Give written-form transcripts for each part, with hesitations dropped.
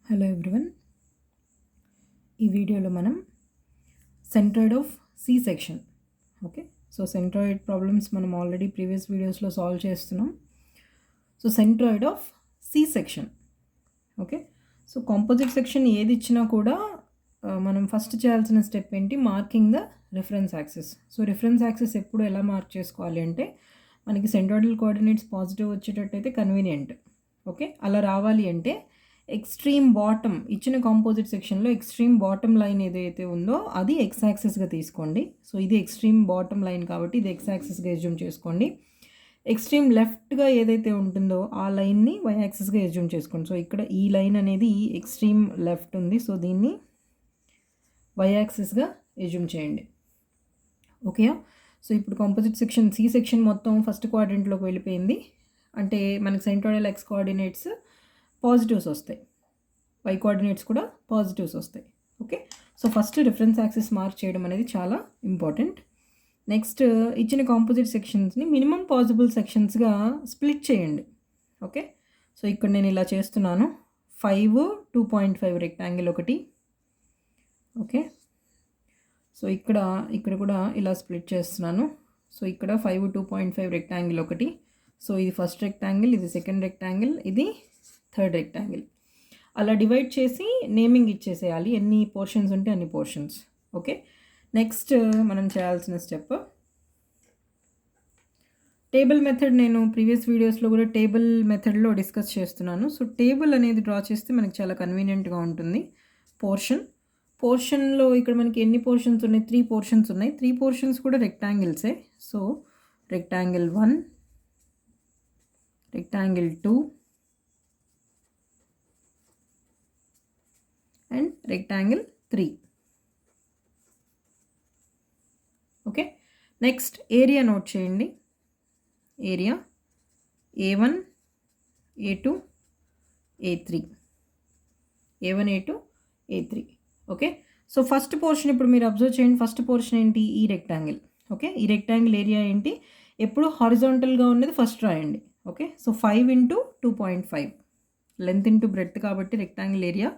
Hello everyone. ఈ వీడియోలో మనం centroid of C section okay. So centroid problems మనం ఆల్రెడీ ప్రీవియస్ వీడియోస్లో సాల్వ్ చేస్తున్నాం. So centroid of C section okay. So composite section ఏది ఇచ్చినా కూడా మనం ఫస్ట్ చేయాల్సిన స్టెప్ ఏంటి, marking the reference axis. So reference axis ఎప్పుడు ఎలా మార్క్ చేసుకోవాలి అంటే మనకి సెంట్రాయిడల్ కోఆర్డినేట్స్ పాజిటివ్ వచ్చేటట్టయితే కన్వీనియంట్ ఓకే. అలా రావాలి అంటే ఎక్స్ట్రీమ్ బాటమ్ ఇచ్చిన కాంపోజిట్ సెక్షన్లో ఎక్స్ట్రీమ్ బాటమ్ లైన్ ఏదైతే ఉందో అది ఎక్స్ యాక్సిస్గా తీసుకోండి. సో ఇది ఎక్స్ట్రీమ్ బాటమ్ లైన్ కాబట్టి ఇది ఎక్స్ యాక్సిస్గా ఎజ్యూమ్ చేసుకోండి. ఎక్స్ట్రీమ్ లెఫ్ట్గా ఏదైతే ఉంటుందో ఆ లైన్ని వై యాక్సిస్గా ఎజ్యూమ్ చేసుకోండి. సో ఇక్కడ ఈ లైన్ అనేది ఎక్స్ట్రీమ్ లెఫ్ట్ ఉంది, సో దీన్ని వై యాక్సిస్గా ఎజ్యూమ్ చేయండి ఓకే. సో ఇప్పుడు కాంపోజిట్ సెక్షన్ సి సెక్షన్ మొత్తం ఫస్ట్ క్వాడ్రంట్లోకి వెళ్ళిపోయింది. అంటే మనకి సెంట్రాయిడల్ ఎక్స్ కోఆర్డినేట్స్ పాజిటివ్స్ వస్తాయి, వై కోఆర్డినేట్స్ కూడా పాజిటివ్స్ వస్తాయి okay. So first reference axis mark చేయడం అనేది చాలా ఇంపార్టెంట్. నెక్స్ట్ ఇచ్చిన కాంపోజిట్ సెక్షన్స్ని మినిమం పాసిబుల్ సెక్షన్స్గా స్ప్లిట్ చేయండి ఓకే. సో ఇక్కడ నేను ఇలా చేస్తున్నాను. 5 2.5 రెక్టాంగిల్ ఒకటి ఓకే. సో ఇక్కడ కూడా ఇలా స్ప్లిట్ చేస్తున్నాను. సో ఇక్కడ 5 2.5 రెక్టాంగిల్ ఒకటి. సో ఇది ఫస్ట్ రెక్టాంగిల్, ఇది సెకండ్ రెక్టాంగిల్, ఇది థర్డ్ రెక్టాంగిల్. అలా డివైడ్ చేసి నేమింగ్ ఇచ్చేసేయాలి, ఎన్ని పోర్షన్స్ ఉంటే అన్ని పోర్షన్స్ ఓకే. నెక్స్ట్ మనం చేయాల్సిన స్టెప్ టేబుల్ మెథడ్. నేను ప్రీవియస్ వీడియోస్లో కూడా టేబుల్ మెథడ్లో డిస్కస్ చేస్తున్నాను. సో టేబుల్ అనేది డ్రా చేస్తే మనకి చాలా కన్వీనియంట్గా ఉంటుంది. పోర్షన్లో ఇక్కడ మనకి ఎన్ని పోర్షన్స్ ఉన్నాయి, 3 పోర్షన్స్ ఉన్నాయి. 3 పోర్షన్స్ కూడా రెక్టాంగిల్సే. So rectangle 1, rectangle 2 and rectangle 3 okay. Next area note చేయండి. Area A1 A2 A3 A1 A2 A3 okay. So first portion ఇప్పుడు మీరు అబ్జర్వ్ చేయండి. ఫస్ట్ పోర్షన్ ఏంటి, ఈ రెక్టాంగిల్ ఓకే. ఈ రెక్టాంగిల్ ఏరియా ఏంటి, ఎప్పుడు హారిజాంటల్గా ఉన్నది ఫస్ట్ రాయండి okay. So 5 × 2.5 length into breadth కాబట్టి రెక్టాంగిల్ ఏరియా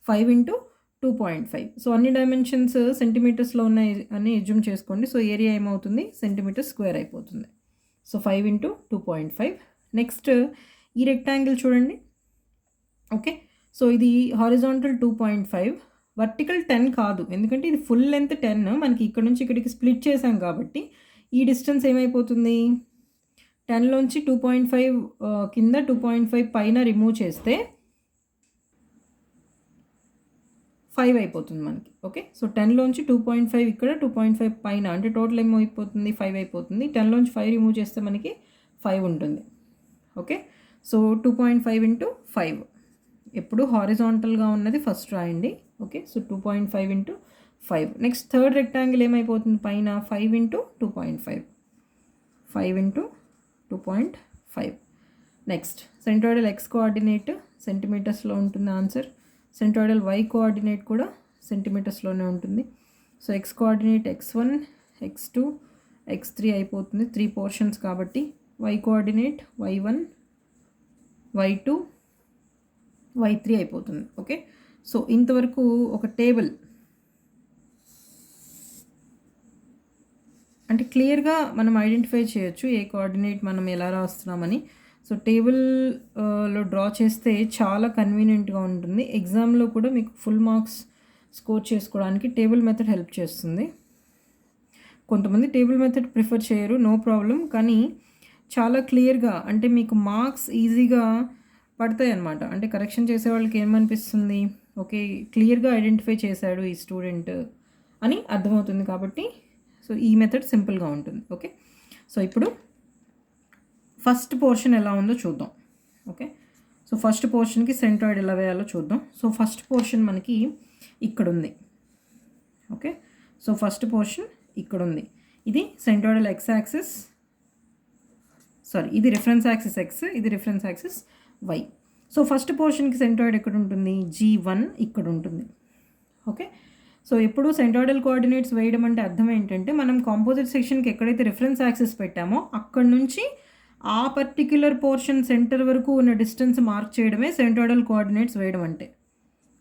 5 × 2.5. సో అన్ని డైమెన్షన్స్ సెంటీమీటర్స్లో ఉన్నాయి అని ఎజ్యూమ్ చేసుకోండి. సో ఏరియా ఏమవుతుంది, సెంటీమీటర్ స్క్వేర్ అయిపోతుంది. సో 5 × 2.5. నెక్స్ట్ ఈ రెక్టాంగిల్ చూడండి ఓకే. సో ఇది హారిజాంటల్ 2.5, వర్టికల్ 10 కాదు, ఎందుకంటే ఇది ఫుల్ లెంత్ 10. మనకి ఇక్కడ నుంచి ఇక్కడికి స్ప్లిట్ చేసాం కాబట్టి ఈ డిస్టెన్స్ ఏమైపోతుంది, 10లోంచి 2.5 కింద 2.5 పైన రిమూవ్ చేస్తే 5 అయిపోతుంది మనకి ఓకే. సో 10లోంచి 2.5 ఇక్కడ, 2.5 పైన, అంటే టోటల్ ఏమైపోతుంది 5 అయిపోతుంది. 10లోంచి 5 రిమూవ్ చేస్తే మనకి 5 ఉంటుంది ఓకే. సో 2.5 × 5 ఎప్పుడు హారిజాంటల్గా ఉన్నది ఫస్ట్ రాయండి okay. So 2.5 × 5. Next third rectangle ఏమైపోతుంది పైన, 5 × 2.5 5 × 2.5. నెక్స్ట్ సెంట్రాయిడల్ ఎక్స్ కోఆర్డినేట్ సెంటీమీటర్స్లో ఉంటుంది ఆన్సర్. సెంట్రాయిడల్ వై కోఆర్డినేట్ కూడా సెంటీమీటర్స్లోనే ఉంటుంది. So X coordinate x1 x2 x3 అయిపోతుంది, 3 పోర్షన్స్ కాబట్టి. Why coordinate y1 y2 y3 అయిపోతుంది ఓకే. సో ఇంతవరకు ఒక టేబుల్ అంటే క్లియర్గా మనం ఐడెంటిఫై చేయొచ్చు ఏ కోఆర్డినేట్ మనం ఎలా రాస్తున్నామని. సో టేబుల్లో డ్రా చేస్తే చాలా కన్వీనియంట్గా ఉంటుంది. ఎగ్జామ్లో కూడా మీకు ఫుల్ మార్క్స్ స్కోర్ చేసుకోవడానికి టేబుల్ మెథడ్ హెల్ప్ చేస్తుంది. కొంతమంది టేబుల్ మెథడ్ ప్రిఫర్ చేయరు, నో ప్రాబ్లం, కానీ చాలా క్లియర్గా అంటే మీకు మార్క్స్ ఈజీగా పడతాయి అన్నమాట. అంటే కరెక్షన్ చేసే వాళ్ళకి ఏమనిపిస్తుంది, ఓకే క్లియర్గా ఐడెంటిఫై చేశాడు ఈ స్టూడెంట్ అని అర్థమవుతుంది. కాబట్టి సో ఈ మెథడ్ సింపుల్గా ఉంటుంది ఓకే. సో ఇప్పుడు ఫస్ట్ పోర్షన్ ఎలా ఉందో చూద్దాం ఓకే. సో ఫస్ట్ పోర్షన్కి సెంట్రాయిడ్ ఎలా వేయాలో చూద్దాం. సో ఫస్ట్ పోర్షన్ మనకి ఇక్కడ ఉంది ఓకే. సో ఫస్ట్ పోర్షన్ ఇక్కడ ఉంది, ఇది సెంట్రాయిడల్ ఎక్స్ యాక్సిస్, సారీ ఇది రిఫరెన్స్ యాక్సిస్ ఎక్స్, ఇది reference axis Y. So first పోర్షన్కి సెంట్రాయిడ్ ఎక్కడ ఉంటుంది, G1 ఇక్కడ ఉంటుంది ఓకే. సో ఎప్పుడు సెంట్రాయిడల్ కోఆర్డినేట్స్ వేయడం అంటే అర్థం ఏంటంటే మనం కాంపోజిట్ సెక్షన్కి ఎక్కడైతే రిఫరెన్స్ యాక్సిస్ పెట్టామో అక్కడ నుంచి ఆ పర్టిక్యులర్ పోర్షన్ సెంటర్ వరకు ఉన్న డిస్టెన్స్ మార్క్ చేయడమే సెంట్రాయిడల్ కోఆర్డినేట్స్ వేయడం అంటే.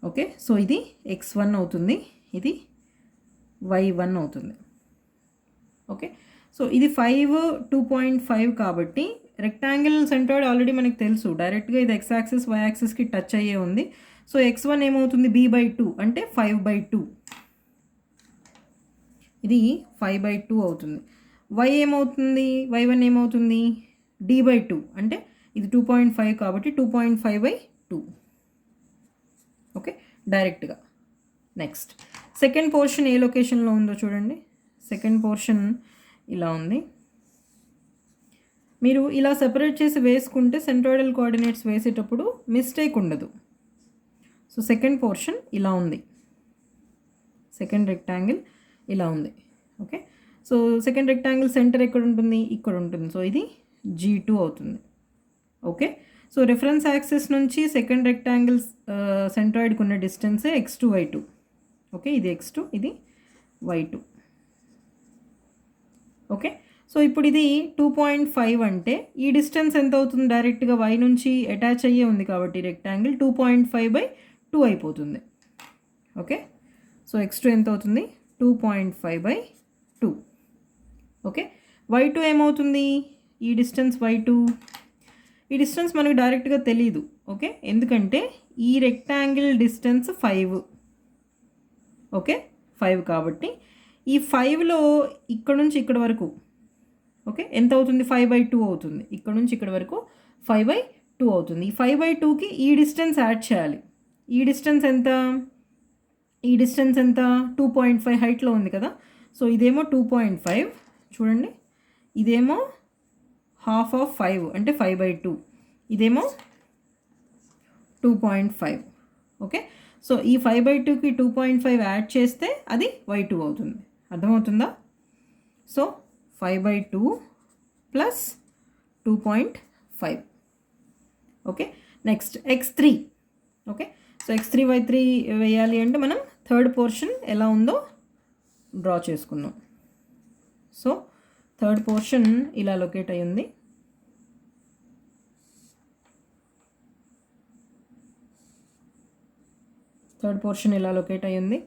ఓకే, సో ఇది x1 అవుతుంది, ఇది y1 అవుతుంది. ఓకే, సో ఇది 5 2.5 కాబట్టి రెక్టాంగిల్ సెంటర్డ్ ఆల్రెడీ మనకి తెలుసు, డైరెక్ట్గా ఇది x యాక్సిస్ y యాక్సిస్కి టచ్ అయ్యే ఉంది. సో x1 ఏమవుతుంది, b/2 అంటే 5/2, ఇది 5/2 అవుతుంది. y ఏమవుతుంది, y1 ఏమవుతుంది, d/2 అంటే ఇది 2.5 కాబట్టి 2.5/2. ఓకే, డైరెక్ట్గా. నెక్స్ట్ సెకండ్ పోర్షన్ ఏ లొకేషన్లో ఉందో చూడండి. సెకండ్ పోర్షన్ ఇలా ఉంది. మీరు ఇలా సెపరేట్ చేసి వేసుకుంటే సెంట్రాయిడల్ కోఆర్డినేట్స్ వేసేటప్పుడు మిస్టేక్ ఉండదు. సో సెకండ్ పోర్షన్ ఇలా ఉంది, సెకండ్ రెక్టాంగిల్ ఇలా ఉంది. Okay, so second rectangle centre ఎక్కడ ఉంటుంది, ఇక్కడ ఉంటుంది. సో ఇది G2 అవుతుంది. ఓకే, సో రిఫరెన్స్ యాక్సిస్ నుంచి సెకండ్ రెక్టాంగిల్ సెంట్రాయిడ్కి ఉన్న డిస్టెన్సే x2 y2. ఓకే, ఇది x2, ఇది y2. ఓకే, సో ఇప్పుడు ఇది 2.5 అంటే ఈ డిస్టెన్స్ ఎంత అవుతుంది, డైరెక్ట్గా y నుంచి అటాచ్ అయ్యే ఉంది కాబట్టి రెక్టాంగిల్ 2.5/2 అయిపోతుంది. ఓకే, సో x2 ఎంత అవుతుంది, 2.5/2. ఓకే, y2 ఏమవుతుంది, ఈ డిస్టెన్స్ y2, ఈ డిస్టెన్స్ మనకు డైరెక్ట్గా తెలియదు. ఓకే, ఎందుకంటే ఈ రెక్టాంగిల్ డిస్టెన్స్ 5. ఓకే, 5 కాబట్టి ఈ 5లో ఇక్కడ నుంచి ఇక్కడ వరకు ఓకే ఎంత అవుతుంది, 5/2 అవుతుంది. ఇక్కడ నుంచి ఇక్కడ వరకు 5/2 అవుతుంది. ఈ 5/2కి ఈ డిస్టెన్స్ యాడ్ చేయాలి. ఈ డిస్టెన్స్ ఎంత, ఈ డిస్టెన్స్ ఎంత, 2.5 హైట్లో ఉంది కదా. సో ఇదేమో 2.5 చూడండి, ఇదేమో హాఫ్ ఆఫ్ 5 అంటే 5/2, ఇదేమో 2.5. ఓకే, సో ఈ 5/2కి 2.5 యాడ్ చేస్తే అది y2 అవుతుంది. అర్థమవుతుందా? So 5/2 plus 2.5. Okay, next x3. Okay, so x3 y3 వేయాలి అంటే మనం థర్డ్ పోర్షన్ ఎలా ఉందో డ్రా చేసుకుందాం. సో థర్డ్ పోర్షన్ ఇలా లొకేట్ అయి ఉంది. థర్డ్ పోర్షన్ ఇలా లొకేట్ అయ్యింది.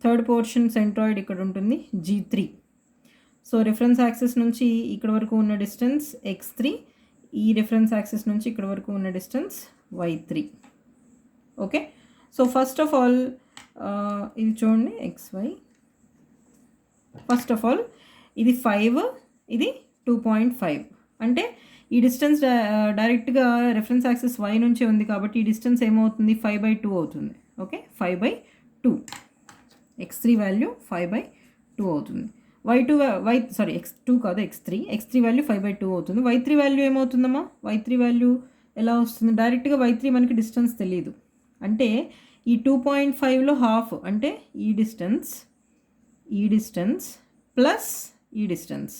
థర్డ్ పోర్షన్ సెంట్రాయిడ్ ఇక్కడ ఉంటుంది, G3. సో రిఫరెన్స్ యాక్సిస్ నుంచి ఇక్కడ వరకు ఉన్న డిస్టెన్స్ x3, ఈ రిఫరెన్స్ యాక్సిస్ నుంచి ఇక్కడ వరకు ఉన్న distance y3. Okay, so first of all ఇది చూడండి xy. ఫస్ట్ ఆఫ్ ఆల్ ఇది 5, ఇది 2.5 అంటే ఈ డిస్టెన్స్ డైరెక్ట్గా రిఫరెన్స్ యాక్సిస్ y నుంచే ఉంది కాబట్టి ఈ డిస్టెన్స్ ఏమవుతుంది, 5/2 అవుతుంది. ఓకే, 5/2. x3 వాల్యూ 5/2 అవుతుంది. x2 కాదు, x3 వాల్యూ 5/2 అవుతుంది. y3 వాల్యూ ఏమవుతుందమ్మా, y3 వాల్యూ ఎలా వస్తుంది, డైరెక్ట్గా y3 మనకి డిస్టెన్స్ తెలియదు. అంటే ఈ 2.5లో హాఫ్ అంటే ఈ డిస్టెన్స్ ప్లస్ ఈ డిస్టెన్స్.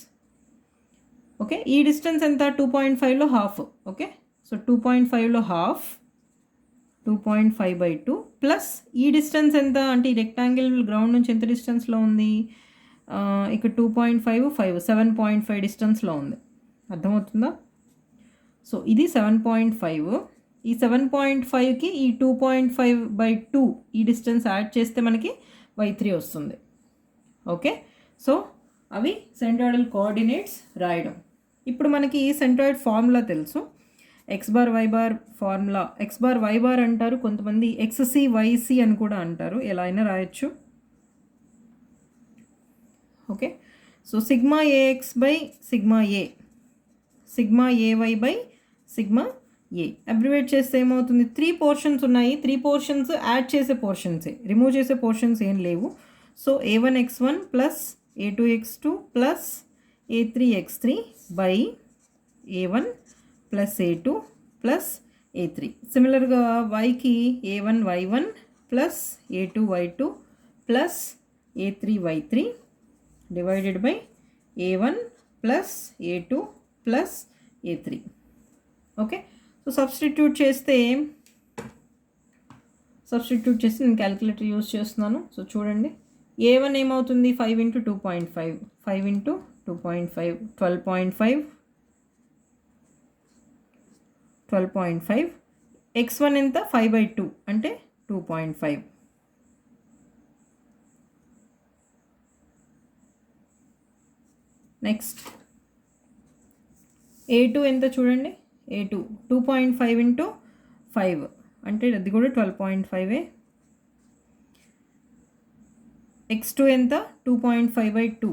ఓకే, ఈ డిస్టెన్స్ ఎంత, 2.5లో హాఫ్. ఓకే, సో 2.5లో హాఫ్ 2.5/2 ప్లస్ ఈ డిస్టెన్స్ ఎంత అంటే ఈ రెక్టాంగిల్ గ్రౌండ్ నుంచి ఎంత డిస్టెన్స్లో ఉంది, ఇక్కడ 2.5 5 7.5 డిస్టెన్స్లో ఉంది. అర్థమవుతుందా? సో ఇది 7.5. ఈ 7.5కి ఈ 2.5/2 ఈ డిస్టెన్స్ యాడ్ చేస్తే మనకి y3 వస్తుంది. ఓకే, సో అవి సెంట్రాయిడల్ కోఆర్డినేట్స్ రాయడం. ఇప్పుడు మనకి సెంట్రాయిడ్ ఫార్ములా తెలుసు, x bar y bar formula. x bar y bar అంటారు, కొంతమంది xc yc అని కూడా అంటారు, ఎలా అయినా రాయొచ్చు. Okay, so sigma ax by sigma a, sigma ay by sigma a. Abbreviate చేస్తే ఏమవుతుంది, 3 పోర్షన్స్ ఉన్నాయి. 3 పోర్షన్స్ యాడ్ చేసే పోర్షన్సే, రిమూవ్ చేసే పోర్షన్స్ ఏం లేవు. So a1x1 plus a2x2 plus a3x3 by a1 plus a2 plus a3. సిమిలర్గా yకి a1 y1 plus a2 y2 plus a3 y3 divided by a1 plus a2 plus a3. Okay, so substitute చేస్తే నేను calculator use చేస్తున్నాను. So చూడండి, a1 ఏమవుతుంది, 5 × 2.5, 5 × 2.5 12.5. x1 ఎంత, 5/2 అంటే 2.5. Next A2 ఎంత చూడండి, A2 2.5 ఇంటూ 5 అంటే అది కూడా 12.5. X2 ఎంత 2.5/2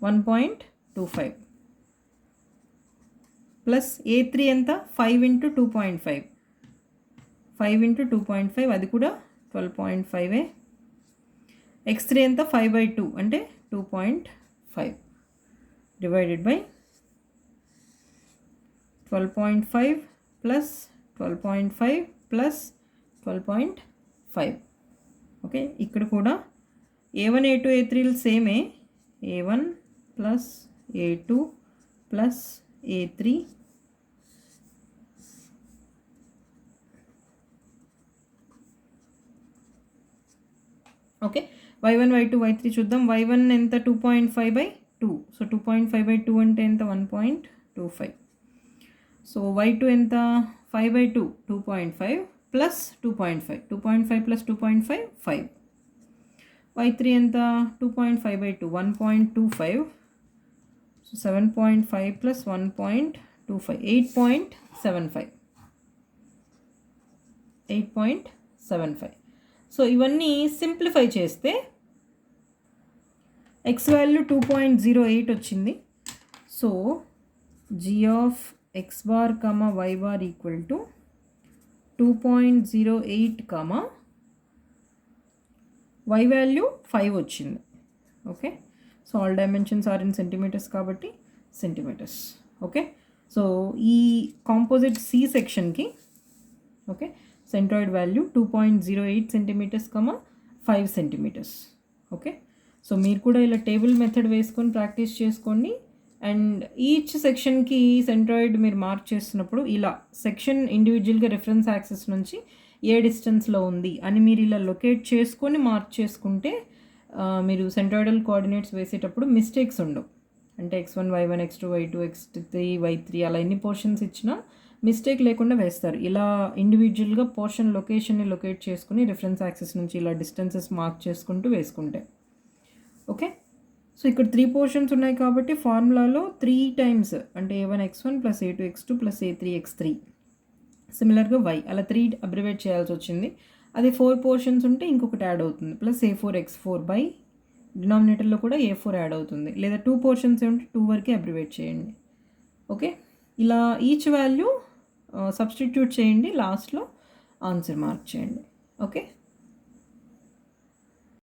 1.25 ప్లస్ A3 ఎంత 5 ఇంటూ 2.5 5 ఇంటూ 2.5 అది కూడా 12.5. X3 ఎంత 5/2 అంటే 2.5 divided by 12.5 plus 12.5 plus 12.5. Okay, ఇక్కడ కూడా A1 A2 A3లు సేమే, A1 plus A2 plus A3 okay. y1 y2 y3 చూద్దాం. y1 ఎంత 2.5/2, సో 2.5/2 అంటే ఎంత 1.25. సో y2 ఎంత 5/2 2.5 ప్లస్ 2.5 2.5 ప్లస్ 2.5 5. y3 ఎంత 2.5/2 1.25, సో 7.5 ప్లస్ 1.25 8.75. సో ఇవన్నీ సింప్లిఫై చేస్తే x వాల్యూ 2.08 వచ్చింది. So g of x bar comma y bar equal to 2.08 comma y value 5 వచ్చింది. Okay, so all dimensions are in centimetres కాబట్టి centimetres. Okay, so ఈ composite C సెక్షన్కి okay centroid value 2.08 centimetres comma 5 centimetres. Okay, so మీరు కూడా ఇలా table method వేసుకొని practice చేసుకోండి. And each సెక్షన్కి సెంట్రాయిడ్ మీరు మార్క్ చేస్తున్నప్పుడు ఇలా సెక్షన్ ఇండివిజువల్గా రిఫరెన్స్ యాక్సెస్ నుంచి ఏ డిస్టెన్స్లో ఉంది అని మీరు ఇలా లొకేట్ చేసుకొని మార్క్ చేసుకుంటే మీరు సెంట్రాయిడల్ కోఆర్డినేట్స్ వేసేటప్పుడు మిస్టేక్స్ ఉండవు. అంటే x1 y1 x2 y2 x3 y3 అలా ఎన్ని పోర్షన్స్ ఇచ్చినా మిస్టేక్ లేకుండా వేస్తారు. ఇలా ఇండివిజువల్గా పోర్షన్ లొకేషన్ని లొకేట్ చేసుకుని రిఫరెన్స్ యాక్సెస్ నుంచి ఇలా డిస్టెన్సెస్ మార్క్ చేసుకుంటూ వేసుకుంటే. ఓకే, సో ఇక్కడ 3 పోర్షన్స్ ఉన్నాయి కాబట్టి ఫార్ములాలో 3 టైమ్స్ అంటే a1 x1 plus a2 x2 plus a3 x3 సిమిలర్గా y అలా 3 అబ్రివేట్ చేయాల్సి వచ్చింది. అది 4 పోర్షన్స్ ఉంటే ఇంకొకటి యాడ్ అవుతుంది ప్లస్ a4 x4 బై డినామినేటర్లో కూడా a4 యాడ్ అవుతుంది. లేదా 2 పోర్షన్స్ ఉంటే 2 వరకే అబ్రివేట్ చేయండి. ఓకే, ఇలా ఈచ్ వాల్యూ సబ్స్టిట్యూట్ చేయండి, లాస్ట్లో ఆన్సర్ మార్క్ చేయండి. ఓకే.